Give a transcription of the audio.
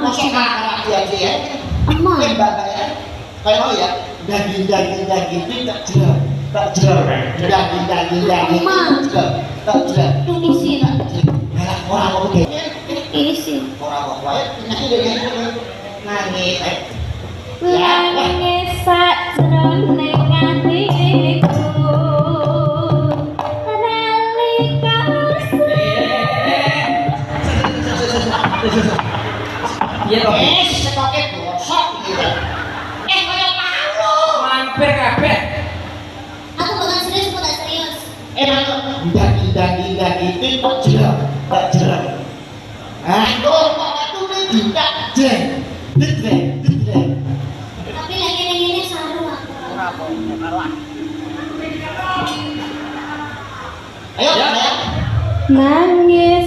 Masuk kakak dia ya. Emang. Ya. Kayak mau ya. Daging itu tak jelas. Tak jelas. Daging. Emang. Tak jelas. Ini sih. Orang mau begini. Ini sih. Orang mau nangis. Nangis sajroning atiku. Nalika Iya toh. Stoke bosok gitu. Kaya malu. Mampir kabeh. aku bukan serius, aku tak serius. Daging itu tak jelas. Tak jelas. Aduh, kok itu tidak jeng. Tapi lagi ini saru aku. Ayo, Ya. ayo. Nangis